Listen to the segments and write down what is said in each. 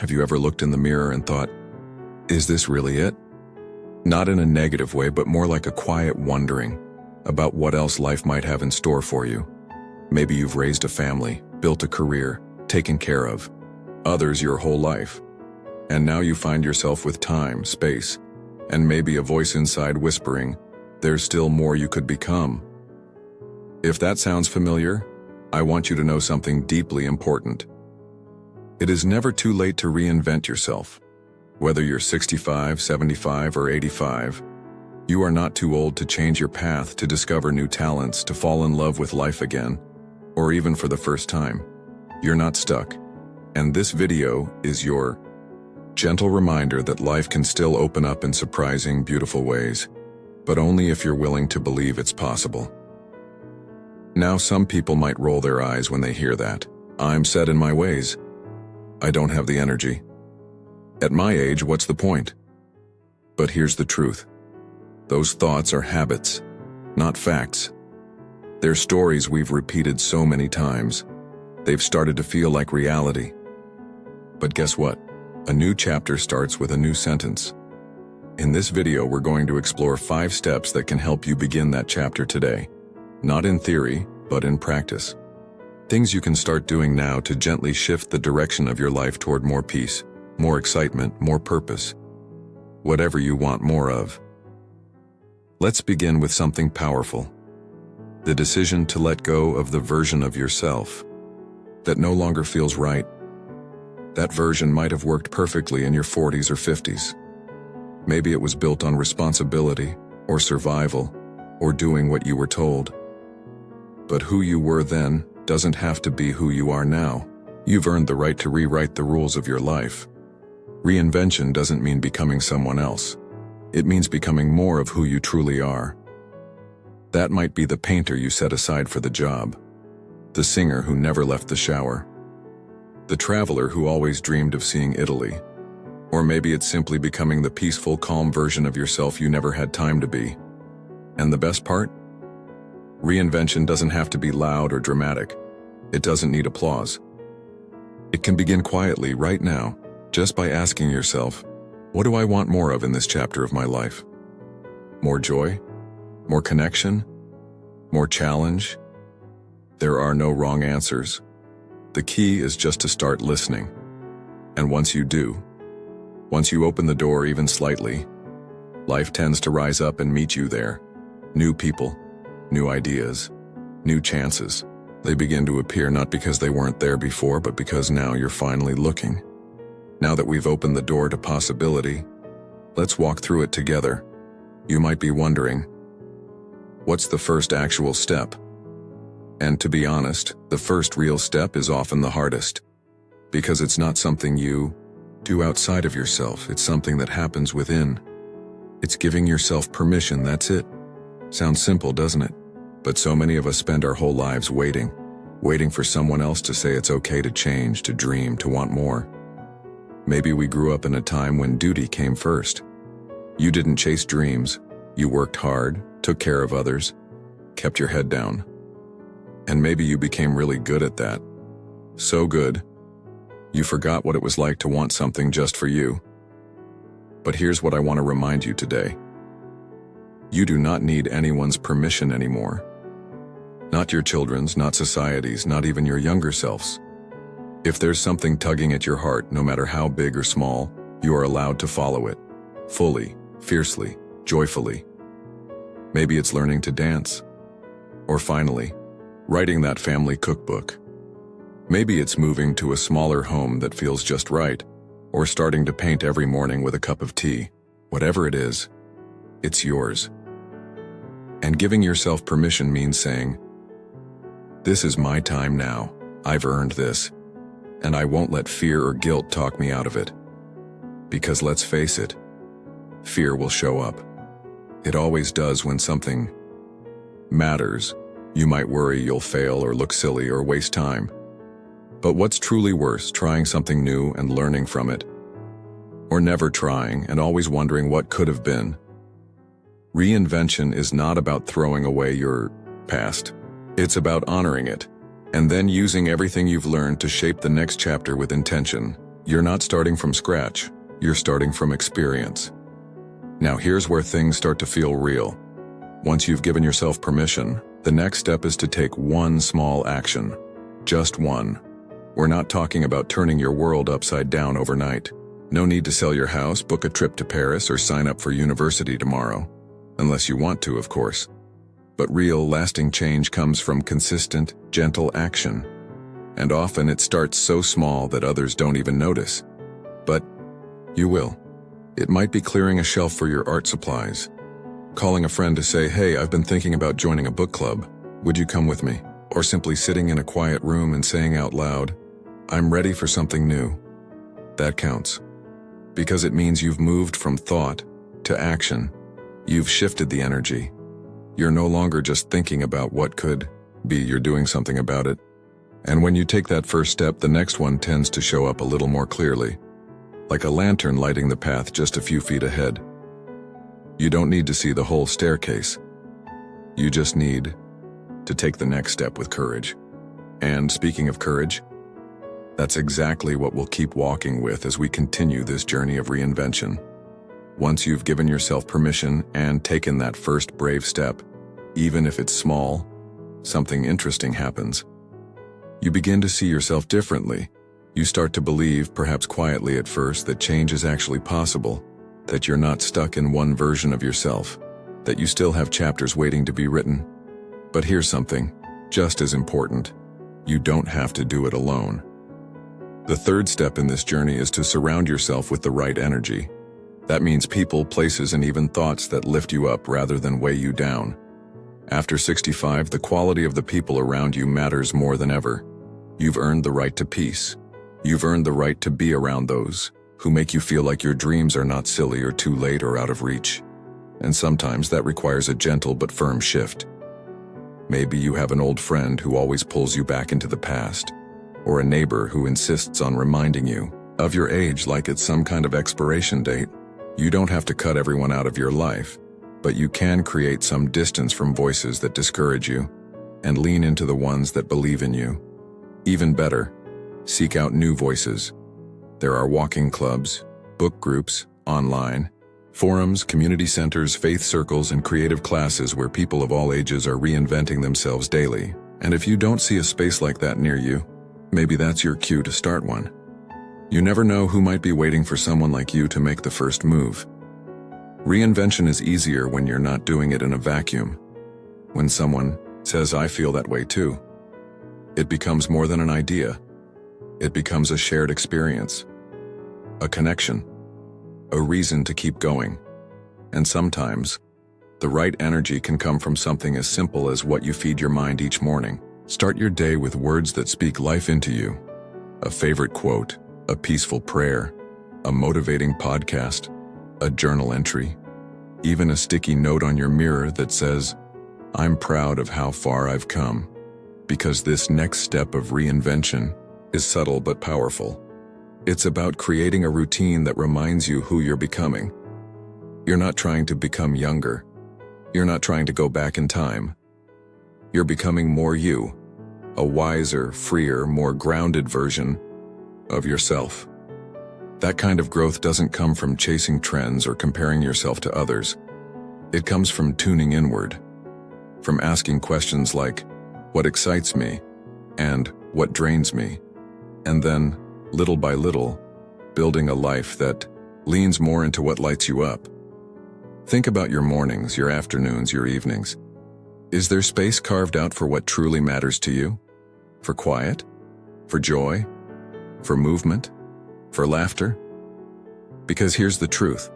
Have you ever looked in the mirror and thought, is this really it? Not in a negative way, but more like a quiet wondering about what else life might have in store for you. Maybe you've raised a family, built a career, taken care of others your whole life. And now you find yourself with time, space, and maybe a voice inside whispering, there's still more you could become. If that sounds familiar, I want you to know something deeply important. It is never too late to reinvent yourself. Whether you're 65, 75, or 85, you are not too old to change your path, to discover new talents, to fall in love with life again, or even for the first time. You're not stuck. And this video is your gentle reminder that life can still open up in surprising, beautiful ways, but only if you're willing to believe it's possible. Now, some people might roll their eyes when they hear that. I'm set in my ways. I don't have the energy. At my age, what's the point? But here's the truth. Those thoughts are habits, not facts. They're stories we've repeated so many times. They've started to feel like reality. But guess what? A new chapter starts with a new sentence. In this video, we're going to explore 5 steps that can help you begin that chapter today. Not in theory, but in practice. Things you can start doing now to gently shift the direction of your life toward more peace, more excitement, more purpose. Whatever you want more of. Let's begin with something powerful. The decision to let go of the version of yourself that no longer feels right. That version might have worked perfectly in your 40s or 50s. Maybe it was built on responsibility, or survival, or doing what you were told. But who you were then doesn't have to be who you are now. You've earned the right to rewrite the rules of your life. Reinvention doesn't mean becoming someone else. It means becoming more of who you truly are. That might be the painter you set aside for the job, the singer who never left the shower, the traveler who always dreamed of seeing Italy. Or maybe it's simply becoming the peaceful, calm version of yourself you never had time to be. And the best part? Reinvention doesn't have to be loud or dramatic. It doesn't need applause. It can begin quietly right now, just by asking yourself, what do I want more of in this chapter of my life? More joy? More connection? More challenge? There are no wrong answers. The key is just to start listening. And once you do, once you open the door even slightly, life tends to rise up and meet you there. New people, new ideas, new chances. They begin to appear not because they weren't there before, but because now you're finally looking. Now that we've opened the door to possibility, let's walk through it together. You might be wondering, what's the first actual step? And to be honest, the first real step is often the hardest. Because it's not something you do outside of yourself, it's something that happens within. It's giving yourself permission, that's it. Sounds simple, doesn't it? But so many of us spend our whole lives waiting for someone else to say it's okay to change, to dream, to want more. Maybe we grew up in a time when duty came first. You didn't chase dreams, you worked hard, took care of others, kept your head down. And maybe you became really good at that. So good, you forgot what it was like to want something just for you. But here's what I want to remind you today. You do not need anyone's permission anymore. Not your children's, not society's, not even your younger self's. If there's something tugging at your heart, no matter how big or small, you are allowed to follow it. Fully, fiercely, joyfully. Maybe it's learning to dance. Or finally, writing that family cookbook. Maybe it's moving to a smaller home that feels just right, or starting to paint every morning with a cup of tea. Whatever it is, it's yours. And giving yourself permission means saying, this is my time now. I've earned this. And I won't let fear or guilt talk me out of it. Because let's face it, fear will show up. It always does when something matters. You might worry you'll fail or look silly or waste time. But what's truly worse, trying something new and learning from it? Or never trying and always wondering what could have been? Reinvention is not about throwing away your past. It's about honoring it, and then using everything you've learned to shape the next chapter with intention. You're not starting from scratch, you're starting from experience. Now here's where things start to feel real. Once you've given yourself permission, the next step is to take one small action. Just one. We're not talking about turning your world upside down overnight. No need to sell your house, book a trip to Paris, or sign up for university tomorrow. Unless you want to, of course. But real, lasting change comes from consistent, gentle action. And often it starts so small that others don't even notice. But you will. It might be clearing a shelf for your art supplies. Calling a friend to say, "Hey, I've been thinking about joining a book club. Would you come with me?" Or simply sitting in a quiet room and saying out loud, "I'm ready for something new." That counts. Because it means you've moved from thought to action. You've shifted the energy. You're no longer just thinking about what could be, you're doing something about it. And when you take that first step, the next one tends to show up a little more clearly. Like a lantern lighting the path just a few feet ahead. You don't need to see the whole staircase. You just need to take the next step with courage. And speaking of courage, that's exactly what we'll keep walking with as we continue this journey of reinvention. Once you've given yourself permission and taken that first brave step, even if it's small, something interesting happens. You begin to see yourself differently. You start to believe, perhaps quietly at first, that change is actually possible, that you're not stuck in one version of yourself, that you still have chapters waiting to be written. But here's something, just as important. You don't have to do it alone. The third step in this journey is to surround yourself with the right energy. That means people, places, and even thoughts that lift you up rather than weigh you down. After 65, the quality of the people around you matters more than ever. You've earned the right to peace. You've earned the right to be around those who make you feel like your dreams are not silly or too late or out of reach. And sometimes that requires a gentle but firm shift. Maybe you have an old friend who always pulls you back into the past, or a neighbor who insists on reminding you of your age like it's some kind of expiration date. You don't have to cut everyone out of your life, but you can create some distance from voices that discourage you and lean into the ones that believe in you. Even better, seek out new voices. There are walking clubs, book groups, online, forums, community centers, faith circles, and creative classes where people of all ages are reinventing themselves daily. And if you don't see a space like that near you, maybe that's your cue to start one. You never know who might be waiting for someone like you to make the first move. Reinvention is easier when you're not doing it in a vacuum. When someone says, "I feel that way too," it becomes more than an idea. It becomes a shared experience, a connection, a reason to keep going. And sometimes, the right energy can come from something as simple as what you feed your mind each morning. Start your day with words that speak life into you. A favorite quote, a peaceful prayer, a motivating podcast, a journal entry, even a sticky note on your mirror that says, "I'm proud of how far I've come." Because this next step of reinvention is subtle but powerful. It's about creating a routine that reminds you who you're becoming. You're not trying to become younger. You're not trying to go back in time. You're becoming more you, a wiser, freer, more grounded version of yourself. That kind of growth doesn't come from chasing trends or comparing yourself to others. It comes from tuning inward, from asking questions like, "What excites me?" and "What drains me?" And then, little by little, building a life that leans more into what lights you up. Think about your mornings, your afternoons, your evenings. Is there space carved out for what truly matters to you? For quiet? For joy? For movement? For laughter? Because here's the truth.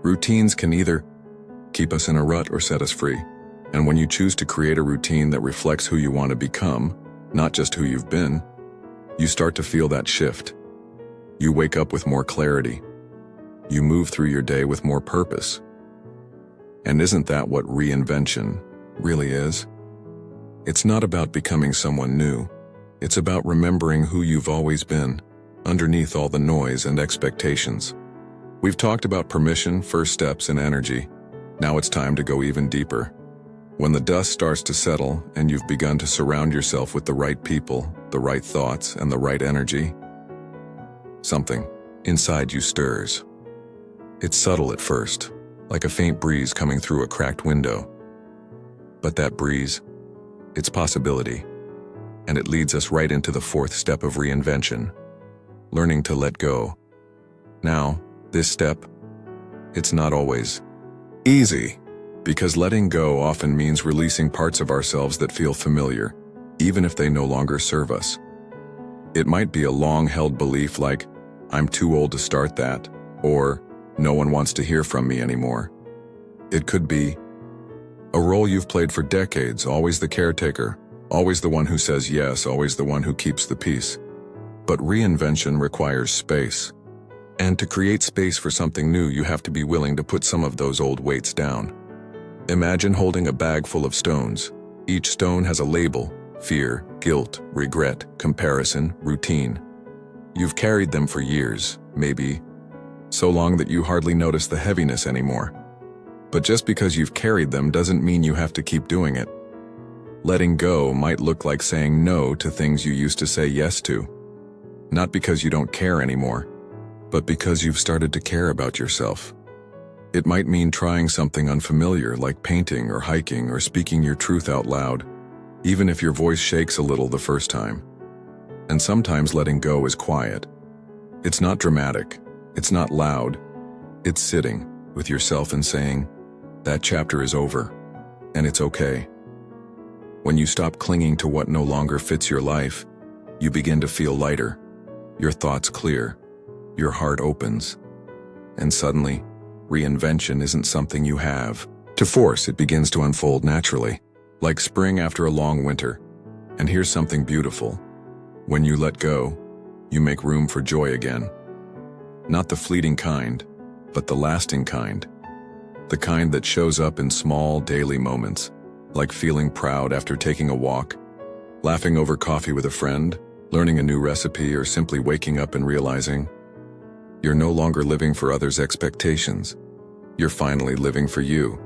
Routines can either keep us in a rut or set us free. And when you choose to create a routine that reflects who you want to become, not just who you've been, you start to feel that shift. You wake up with more clarity. You move through your day with more purpose. And isn't that what reinvention really is? It's not about becoming someone new. It's about remembering who you've always been, underneath all the noise and expectations. We've talked about permission, first steps, and energy. Now it's time to go even deeper. When the dust starts to settle and you've begun to surround yourself with the right people, the right thoughts, and the right energy, something inside you stirs. It's subtle at first, like a faint breeze coming through a cracked window. But that breeze, it's possibility, and it leads us right into the fourth step of reinvention, learning to let go. Now, this step, it's not always easy, because letting go often means releasing parts of ourselves that feel familiar, even if they no longer serve us. It might be a long-held belief like, I'm too old to start that, or no one wants to hear from me anymore. It could be a role you've played for decades, always the caretaker, always the one who says yes, always the one who keeps the peace. But reinvention requires space. And to create space for something new, you have to be willing to put some of those old weights down. Imagine holding a bag full of stones. Each stone has a label: fear, guilt, regret, comparison, routine. You've carried them for years, maybe so long that you hardly notice the heaviness anymore. But just because you've carried them doesn't mean you have to keep doing it. Letting go might look like saying no to things you used to say yes to. Not because you don't care anymore, but because you've started to care about yourself. It might mean trying something unfamiliar like painting or hiking or speaking your truth out loud, even if your voice shakes a little the first time. And sometimes letting go is quiet. It's not dramatic. It's not loud. It's sitting with yourself and saying, that chapter is over, and it's okay. When you stop clinging to what no longer fits your life, you begin to feel lighter, your thoughts clear, your heart opens, and suddenly, reinvention isn't something you have to force. It begins to unfold naturally, like spring after a long winter. And here's something beautiful. When you let go, you make room for joy again. Not the fleeting kind, but the lasting kind. The kind that shows up in small daily moments, like feeling proud after taking a walk, laughing over coffee with a friend, learning a new recipe, or simply waking up and realizing you're no longer living for others' expectations. You're finally living for you.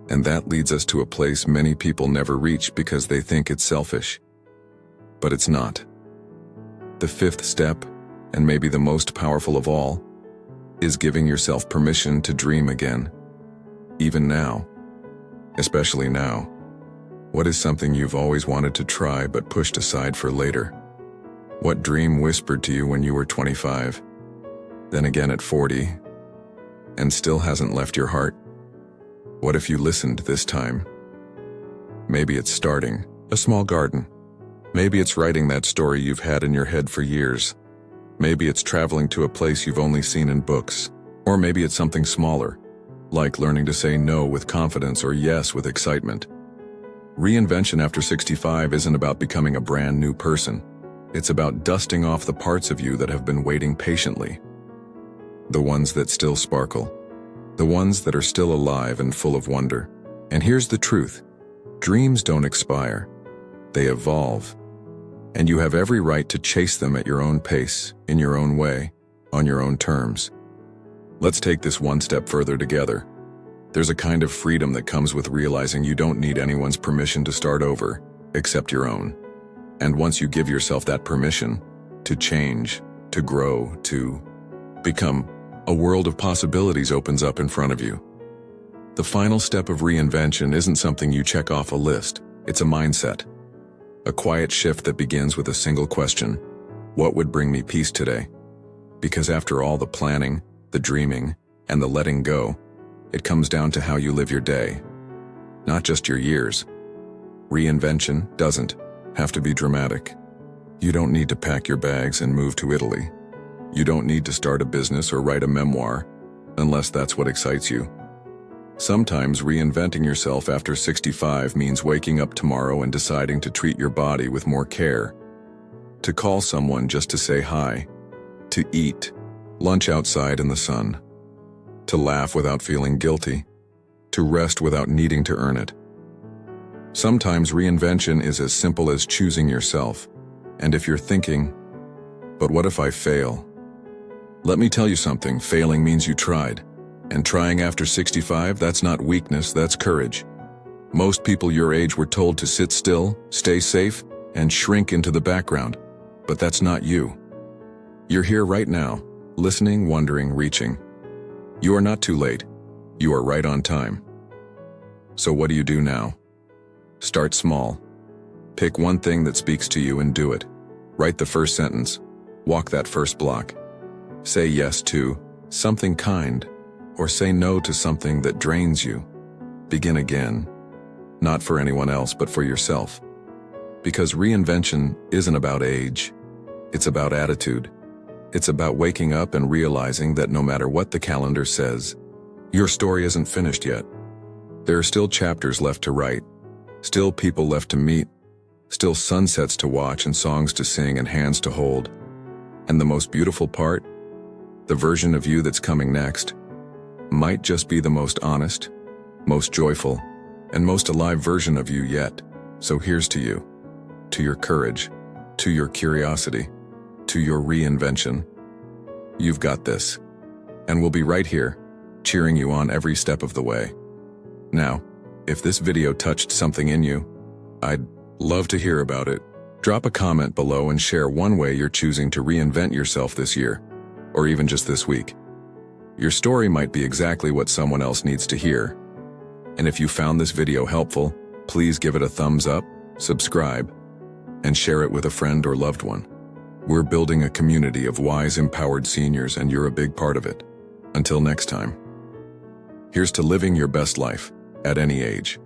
And that leads us to a place many people never reach because they think it's selfish. But it's not. The fifth step, and maybe the most powerful of all, is giving yourself permission to dream again. Even now. Especially now. What is something you've always wanted to try but pushed aside for later? What dream whispered to you when you were 25, then again at 40, and still hasn't left your heart? What if you listened this time? Maybe it's starting a small garden. Maybe it's writing that story you've had in your head for years. Maybe it's traveling to a place you've only seen in books. Or maybe it's something smaller, like learning to say no with confidence or yes with excitement. Reinvention after 65 isn't about becoming a brand new person. It's about dusting off the parts of you that have been waiting patiently. The ones that still sparkle. The ones that are still alive and full of wonder. And here's the truth. Dreams don't expire. They evolve. And you have every right to chase them at your own pace, in your own way, on your own terms. Let's take this one step further together. There's a kind of freedom that comes with realizing you don't need anyone's permission to start over, except your own. And once you give yourself that permission to change, to grow, to become, a world of possibilities opens up in front of you. The final step of reinvention isn't something you check off a list. It's a mindset. A quiet shift that begins with a single question. What would bring me peace today? Because after all the planning, the dreaming, and the letting go, it comes down to how you live your day. Not just your years. Reinvention doesn't have to be dramatic. You don't need to pack your bags and move to Italy. You don't need to start a business or write a memoir, unless that's what excites you. Sometimes reinventing yourself after 65 means waking up tomorrow and deciding to treat your body with more care. To call someone just to say hi. To eat lunch outside in the sun. To laugh without feeling guilty. To rest without needing to earn it. Sometimes reinvention is as simple as choosing yourself. And if you're thinking, but what if I fail? Let me tell you something, failing means you tried. And trying after 65, that's not weakness, that's courage. Most people your age were told to sit still, stay safe, and shrink into the background. But that's not you. You're here right now, listening, wondering, reaching. You are not too late. You are right on time. So what do you do now? Start small. Pick one thing that speaks to you and do it. Write the first sentence. Walk that first block. Say yes to something kind, or say no to something that drains you. Begin again. Not for anyone else, but for yourself. Because reinvention isn't about age. It's about attitude. It's about waking up and realizing that no matter what the calendar says, your story isn't finished yet. There are still chapters left to write, still people left to meet, still sunsets to watch and songs to sing and hands to hold. And the most beautiful part, the version of you that's coming next, might just be the most honest, most joyful, and most alive version of you yet. So here's to you, to your courage, to your curiosity, to your reinvention. You've got this, and we'll be right here, cheering you on every step of the way. Now, if this video touched something in you, I'd love to hear about it. Drop a comment below and share one way you're choosing to reinvent yourself this year, or even just this week. Your story might be exactly what someone else needs to hear. And if you found this video helpful, please give it a thumbs up, subscribe, and share it with a friend or loved one. We're building a community of wise, empowered seniors, and you're a big part of it. Until next time. Here's to living your best life, at any age.